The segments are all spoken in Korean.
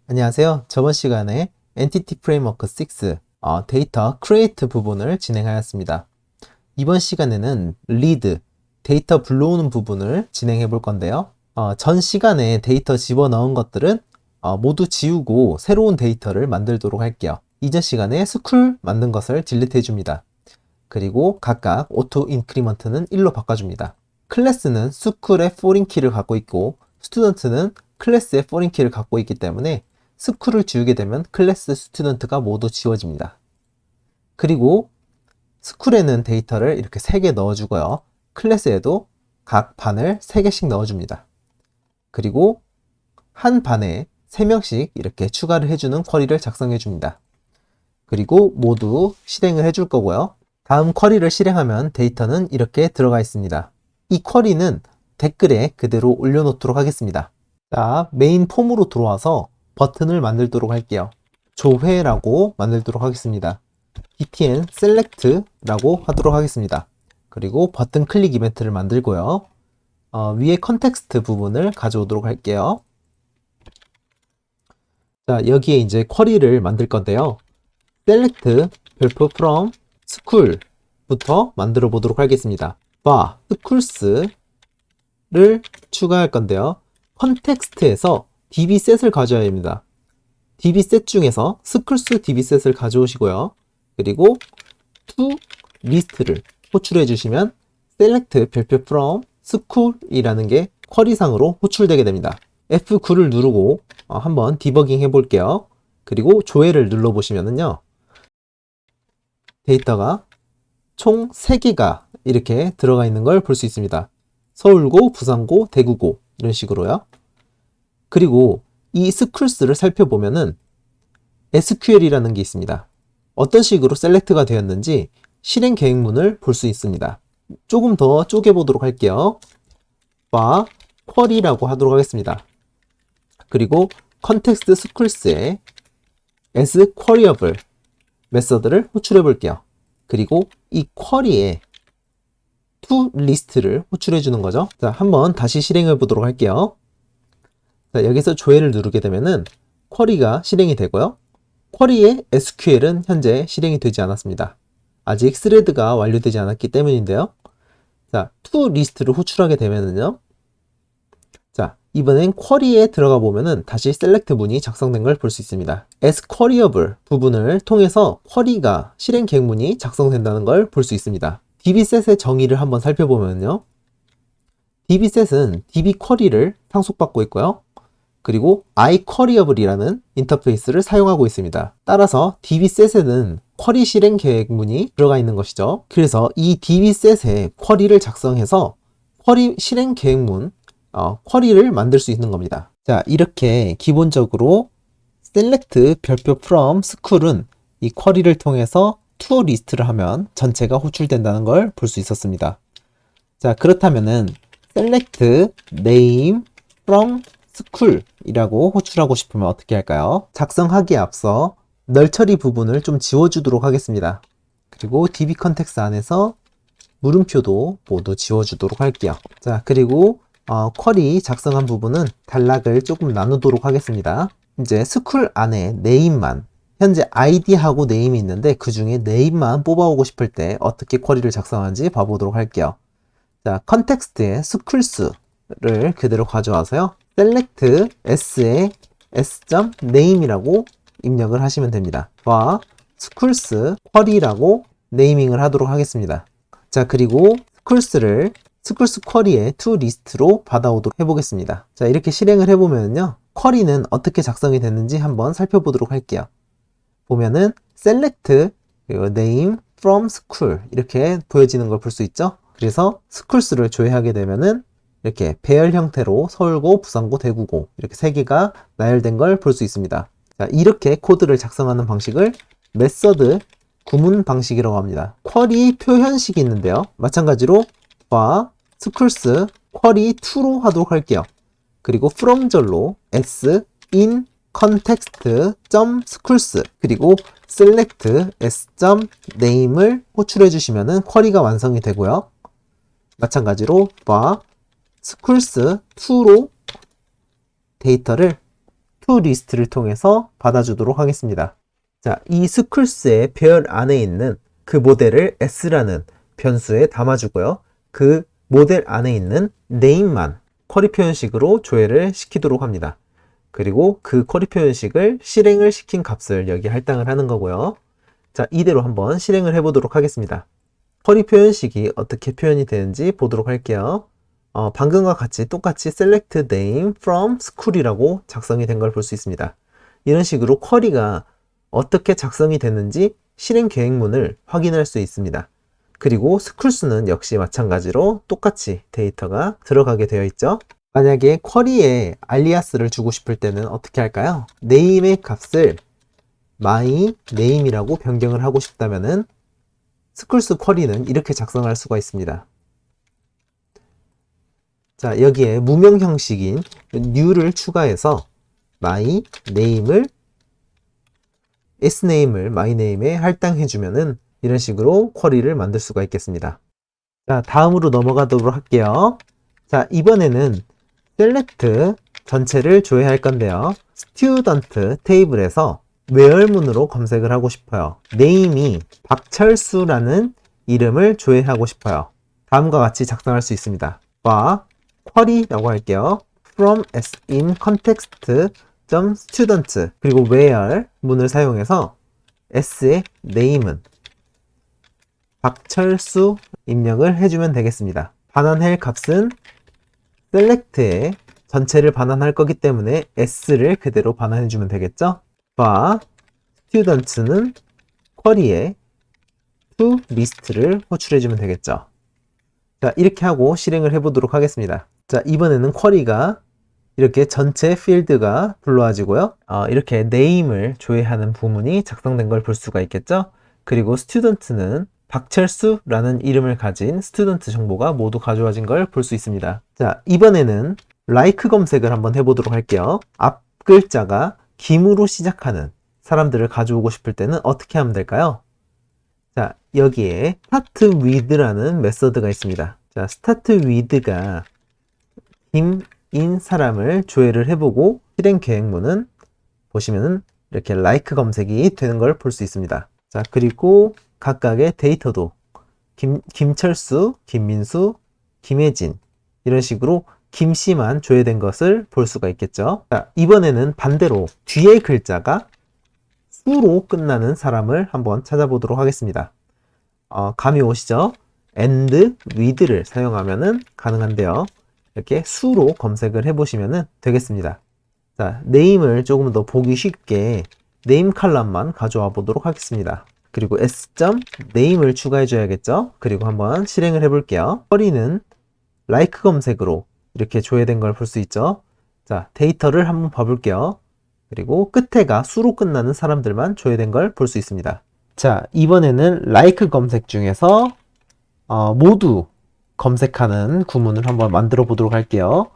안녕하세요. 저번 시간에 엔티티 프레임워크 6 데이터 크리에이트 부분을 진행하였습니다. 이번 시간에는 리드, 데이터 불러오는 부분을 진행해 볼 건데요. 전 시간에 데이터 집어넣은 것들은 모두 지우고 새로운 데이터를 만들도록 할게요. 이전 시간에 스쿨 만든 것을 딜리트 해줍니다. 그리고 각각 오토 인크리먼트는 1로 바꿔줍니다. 클래스는 스쿨의 포린 키를 갖고 있고 스튜던트는 클래스의 포린 키를 갖고 있기 때문에 스쿨을 지우게 되면 클래스 스튜던트가 모두 지워집니다. 그리고 스쿨에는 데이터를 이렇게 3개 넣어주고요. 클래스에도 각 반을 3개씩 넣어줍니다. 그리고 한 반에 3명씩 이렇게 추가를 해주는 쿼리를 작성해줍니다. 그리고 모두 실행을 해줄 거고요. 다음 쿼리를 실행하면 데이터는 이렇게 들어가 있습니다. 이 쿼리는 댓글에 그대로 올려놓도록 하겠습니다. 자, 메인 폼으로 들어와서 버튼을 만들도록 할게요. 조회라고 만들도록 하겠습니다. btn select라고 하도록 하겠습니다. 그리고 버튼 클릭 이벤트를 만들고요. 위에 컨텍스트 부분을 가져오도록 할게요. 자, 여기에 이제 쿼리를 만들 건데요. select 별표 from school부터 만들어 보도록 하겠습니다. schools 를 추가할 건데요. 컨텍스트에서 dbset을 가져야 합니다. dbset 중에서 schools dbset을 가져오시고요. 그리고 to list를 호출해 주시면 select 별표 from school이라는 게 쿼리상으로 호출되게 됩니다. F9를 누르고 한번 디버깅 해볼게요. 그리고 조회를 눌러보시면은요. 데이터가 총 3개가 이렇게 들어가 있는 걸 볼 수 있습니다. 서울고, 부산고, 대구고 이런 식으로요. 그리고 이 스쿨스를 살펴보면은 SQL이라는 게 있습니다. 어떤 식으로 셀렉트가 되었는지 실행 계획문을 볼 수 있습니다. 조금 더 쪼개보도록 할게요. 쿼리라고 하도록 하겠습니다. 그리고 컨텍스트 스쿨스에 as queryable 메서드를 호출해 볼게요. 그리고 이 쿼리에 to list를 호출해 주는 거죠. 자, 한번 다시 실행해 보도록 할게요. 자, 여기서 조회를 누르게 되면은 쿼리가 실행이 되고요. 쿼리의 SQL은 현재 실행이 되지 않았습니다. 아직 스레드가 완료되지 않았기 때문인데요. 자, to list를 호출하게 되면은요. 자, 이번엔 쿼리에 들어가 보면은 다시 select 문이 작성된 걸 볼 수 있습니다. as queryable 부분을 통해서 쿼리가 실행 계획문이 작성된다는 걸 볼 수 있습니다. dbset의 정의를 한번 살펴보면요. dbset은 db 쿼리를 상속받고 있고요. 그리고 iQueryable이라는 인터페이스를 사용하고 있습니다. 따라서 dbset에는 쿼리 실행 계획문이 들어가 있는 것이죠. 그래서 이 dbset에 쿼리를 작성해서 쿼리 실행 계획문, 쿼리를 만들 수 있는 겁니다. 자, 이렇게 기본적으로 select 별표 from school은 이 쿼리를 통해서 to list를 하면 전체가 호출된다는 걸 볼 수 있었습니다. 자, 그렇다면은 select name from school 이라고 호출하고 싶으면 어떻게 할까요? 작성하기에 앞서 널 처리 부분을 좀 지워주도록 하겠습니다. 그리고 db 컨텍스트 안에서 물음표도 모두 지워주도록 할게요. 자, 그리고 쿼리 작성한 부분은 단락을 조금 나누도록 하겠습니다. 이제 스쿨 안에 네임만, 현재 id하고 네임이 있는데 그 중에 네임만 뽑아오고 싶을 때 어떻게 쿼리를 작성하는지 봐보도록 할게요. 자, 컨텍스트에 schools 를 그대로 가져와서요. select s에 s.name이라고 입력을 하시면 됩니다. schools 쿼리라고 네이밍을 하도록 하겠습니다. 자, 그리고 schools 쿼리에 to list로 받아오도록 해보겠습니다. 자, 이렇게 실행을 해보면요. 쿼리는 어떻게 작성이 됐는지 한번 살펴보도록 할게요. 보면은 select name from school 이렇게 보여지는 걸 볼 수 있죠. 그래서 schools 조회하게 되면은 이렇게 배열 형태로 서울고, 부산고, 대구고 이렇게 3개가 나열된 걸 볼 수 있습니다. 자, 이렇게 코드를 작성하는 방식을 메서드 구문 방식이라고 합니다. 쿼리 표현식이 있는데요. 마찬가지로 schools 쿼리 to로 하도록 할게요. 그리고 from절로 s in context.schools 그리고 select s.name을 호출해 주시면은 쿼리가 완성이 되고요. 마찬가지로 schools2로 데이터를 toList를 통해서 받아주도록 하겠습니다. 자, 이 스쿨스의 별 안에 있는 그 모델을 s라는 변수에 담아주고요. 그 모델 안에 있는 name만 쿼리 표현식으로 조회를 시키도록 합니다. 그리고 그 쿼리 표현식을 실행을 시킨 값을 여기 할당을 하는 거고요. 자, 이대로 한번 실행을 해보도록 하겠습니다. 쿼리 표현식이 어떻게 표현이 되는지 보도록 할게요. 방금과 같이 똑같이 select name from school이라고 작성이 된 걸 볼 수 있습니다. 이런 식으로 쿼리가 어떻게 작성이 됐는지 실행 계획문을 확인할 수 있습니다. 그리고 schools 역시 마찬가지로 똑같이 데이터가 들어가게 되어 있죠. 만약에 쿼리에 알리아스를 주고 싶을 때는 어떻게 할까요? name의 값을 my name이라고 변경을 하고 싶다면은 schools 쿼리는 이렇게 작성할 수가 있습니다. 자, 여기에 무명 형식인 new를 추가해서 my name을 sname을 my name에 할당해 주면은 이런 식으로 쿼리를 만들 수가 있겠습니다. 자, 다음으로 넘어가도록 할게요. 자, 이번에는 select 전체를 조회할 건데요. student 테이블에서 where문으로 검색을 하고 싶어요. name이 박철수라는 이름을 조회하고 싶어요. 다음과 같이 작성할 수 있습니다. query라고 할게요. from s in context student 그리고 where 문을 사용해서 s의 name은 박철수 입력을 해주면 되겠습니다. 반환할 값은 select에 전체를 반환할 거기 때문에 s를 그대로 반환해주면 되겠죠. students는 쿼리에 toList를 호출해주면 되겠죠. 자, 이렇게 하고 실행을 해보도록 하겠습니다. 자, 이번에는 쿼리가 이렇게 전체 필드가 불러와지고요. 이렇게 name을 조회하는 부문이 작성된 걸 볼 수가 있겠죠. 그리고 student는 박철수라는 이름을 가진 스튜던트 정보가 모두 가져와진 걸 볼 수 있습니다. 자, 이번에는 like 검색을 한번 해보도록 할게요. 앞 글자가 김으로 시작하는 사람들을 가져오고 싶을 때는 어떻게 하면 될까요? 자, 여기에 start with라는 메서드가 있습니다. 자, start with가 김인 사람을 조회를 해보고 실행 계획문은 보시면은 이렇게 like 검색이 되는 걸 볼 수 있습니다. 자, 그리고 각각의 데이터도 김철수, 김민수, 김혜진 이런 식으로 김씨만 조회된 것을 볼 수가 있겠죠. 자, 이번에는 반대로 뒤에 글자가 수로 끝나는 사람을 한번 찾아보도록 하겠습니다. 감이 오시죠? and with를 사용하면은 가능한데요. 이렇게 수로 검색을 해보시면 되겠습니다. 자, name을 조금 더 보기 쉽게 name 칼럼만 가져와 보도록 하겠습니다. 그리고 s.name을 추가해 줘야겠죠. 그리고 한번 실행을 해볼게요. 쿼리는 like 검색으로 이렇게 조회된 걸 볼 수 있죠. 자, 데이터를 한번 봐볼게요. 그리고 끝에가 수로 끝나는 사람들만 조회된 걸 볼 수 있습니다. 자, 이번에는 like 검색 중에서 모두 검색하는 구문을 한번 만들어 보도록 할게요.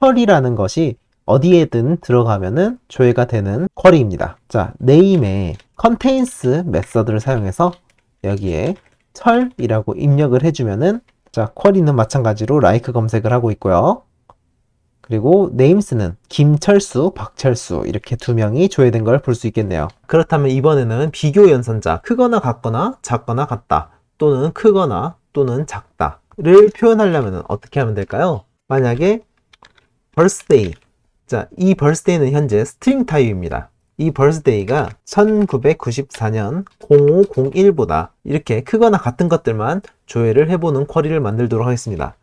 철이라는 것이 어디에든 들어가면은 조회가 되는 쿼리입니다. 자, name에 contains 메서드를 사용해서 여기에 철이라고 입력을 해주면은 자, 쿼리는 마찬가지로 like 검색을 하고 있고요. 그리고 names는 김철수, 박철수 이렇게 두 명이 조회된 걸 볼 수 있겠네요. 그렇다면 이번에는 비교 연산자 크거나 같거나 작거나 같다 또는 크거나 또는 작다를 표현하려면 어떻게 하면 될까요? 만약에 birthday 자, 이 birthday는 현재 스트링 타입입니다. 이 birthday가 1994년 0501보다 이렇게 크거나 같은 것들만 조회를 해보는 쿼리를 만들도록 하겠습니다.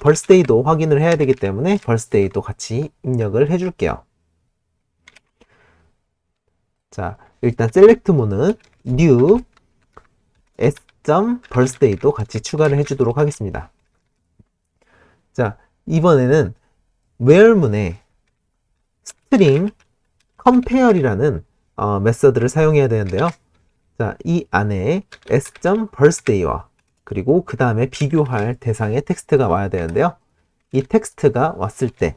birthday도 확인을 해야 되기 때문에 birthday도 같이 입력을 해줄게요. 자, 일단 select 문은 new s.birthday도 같이 추가를 해주도록 하겠습니다. 자, 이번에는 where 문에 string compare이라는 메서드를 사용해야 되는데요. 자, 이 안에 s.birthday와 그리고 그 다음에 비교할 대상의 텍스트가 와야 되는데요. 이 텍스트가 왔을 때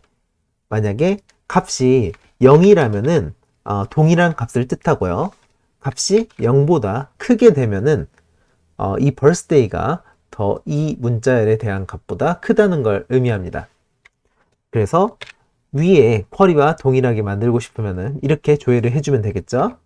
만약에 값이 0이라면은 동일한 값을 뜻하고요. 값이 0보다 크게 되면은 이 birthday가 더 이 문자열에 대한 값보다 크다는 걸 의미합니다. 그래서 위에 쿼리와 동일하게 만들고 싶으면은 이렇게 조회를 해주면 되겠죠.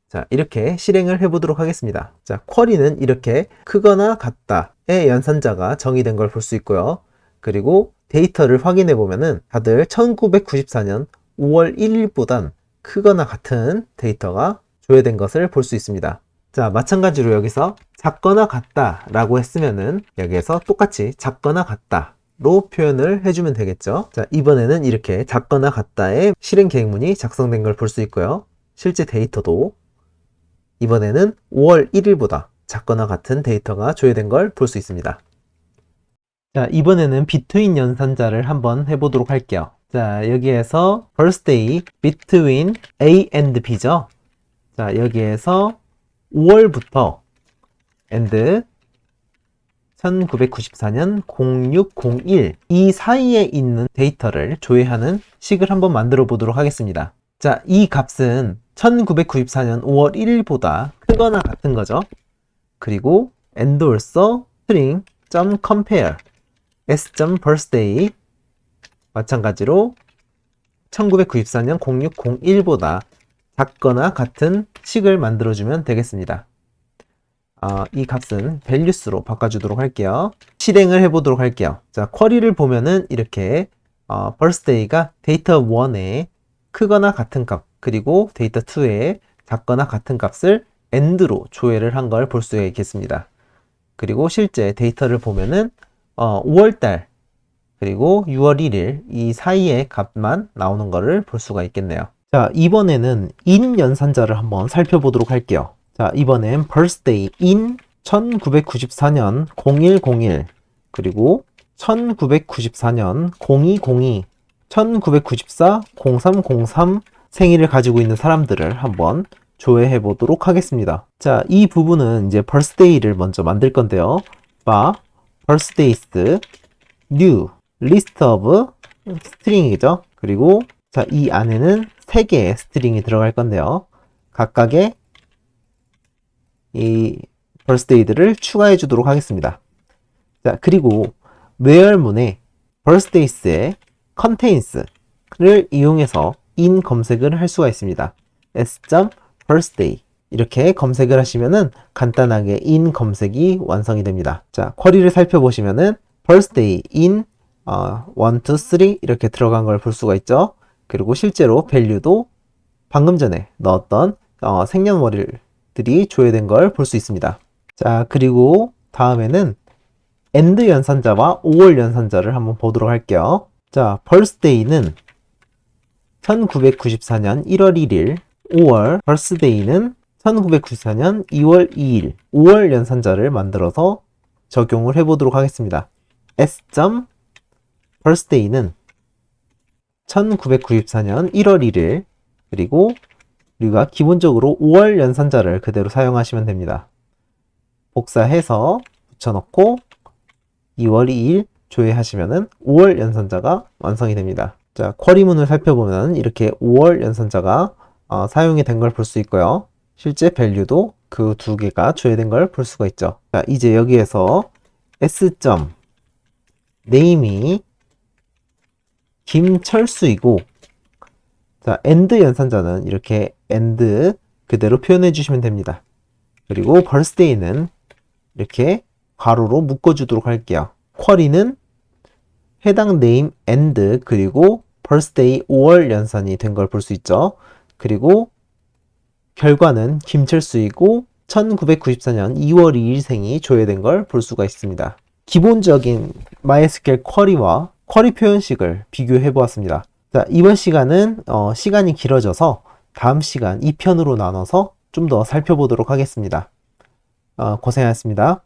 자, 이렇게 실행을 해보도록 하겠습니다. 자, 쿼리는 이렇게 크거나 같다의 연산자가 정의된 걸 볼 수 있고요. 그리고 데이터를 확인해 보면은 다들 1994년 5월 1일보단 크거나 같은 데이터가 조회된 것을 볼 수 있습니다. 자, 마찬가지로 여기서 작거나 같다라고 했으면은 여기에서 똑같이 작거나 같다로 표현을 해주면 되겠죠. 자, 이번에는 이렇게 작거나 같다의 실행 계획문이 작성된 걸 볼 수 있고요. 실제 데이터도 이번에는 5월 1일보다 작거나 같은 데이터가 조회된 걸 볼 수 있습니다. 자, 이번에는 between 연산자를 한번 해보도록 할게요. 자, 여기에서 birthday between A and B죠. 자, 여기에서 5월부터 and 1994년 0601 이 사이에 있는 데이터를 조회하는 식을 한번 만들어 보도록 하겠습니다. 자, 이 값은 1994년 5월 1일보다 크거나 같은 거죠. 그리고 and also string.compare s.birthday 마찬가지로 1994년 0601보다 작거나 같은 식을 만들어주면 되겠습니다. 이 값은 values로 바꿔주도록 할게요. 실행을 해보도록 할게요. 자, 쿼리를 보면은 이렇게 birthday가 데이터 1에 크거나 같은 값, 그리고 데이터 2에 작거나 같은 값을 AND로 조회를 한 걸 볼 수 있겠습니다. 그리고 실제 데이터를 보면은 5월달 그리고 6월 1일 이 사이의 값만 나오는 것을 볼 수가 있겠네요. 자, 이번에는 in 연산자를 한번 살펴보도록 할게요. 자, 이번엔 birthday in 1994년 0101 그리고 1994년 0202 1994 0303 생일을 가지고 있는 사람들을 한번 조회해 보도록 하겠습니다. 자, 이 부분은 이제 birthday를 먼저 만들 건데요. birthdays new list of string이죠. 그리고 자, 이 안에는 3개의 스트링이 들어갈 건데요. 각각의 이 birthday들을 추가해 주도록 하겠습니다. 자, 그리고 where문에 birthdays의 contains를 이용해서 in 검색을 할 수가 있습니다. s.birthday 이렇게 검색을 하시면은 간단하게 in 검색이 완성이 됩니다. 자, 쿼리를 살펴보시면은 birthday in 1, 2, 3 이렇게 들어간 걸 볼 수가 있죠. 그리고 실제로 value도 방금 전에 넣었던 생년월일들이 조회된 걸 볼 수 있습니다. 자, 그리고 다음에는 and 연산자와 5월 연산자를 한번 보도록 할게요. 자, birthday는 1994년 1월 1일, 5월 birthday는 1994년 2월 2일, 5월 연산자를 만들어서 적용을 해보도록 하겠습니다. s.birthday는 1994년 1월 1일 그리고 우리가 기본적으로 5월 연산자를 그대로 사용하시면 됩니다. 복사해서 붙여넣고 2월 2일 조회하시면은 5월 연산자가 완성이 됩니다. 자, 쿼리문을 살펴보면 이렇게 5월 연산자가 사용이 된 걸 볼 수 있고요. 실제 밸류도 그 두 개가 조회된 걸 볼 수가 있죠. 자, 이제 여기에서 s.name이 김철수이고, 자, and 연산자는 이렇게 and 그대로 표현해 주시면 됩니다. 그리고 birthday는 이렇게 괄호로 묶어주도록 할게요. 쿼리는 해당 name and 그리고 birthday 5월 연산이 된 걸 볼 수 있죠. 그리고 결과는 김철수이고 1994년 2월 2일생이 조회된 걸 볼 수가 있습니다. 기본적인 MySQL 쿼리와 쿼리 표현식을 비교해 보았습니다. 자, 이번 시간은 시간이 길어져서 다음 시간 2편으로 나눠서 좀 더 살펴보도록 하겠습니다. 고생하셨습니다.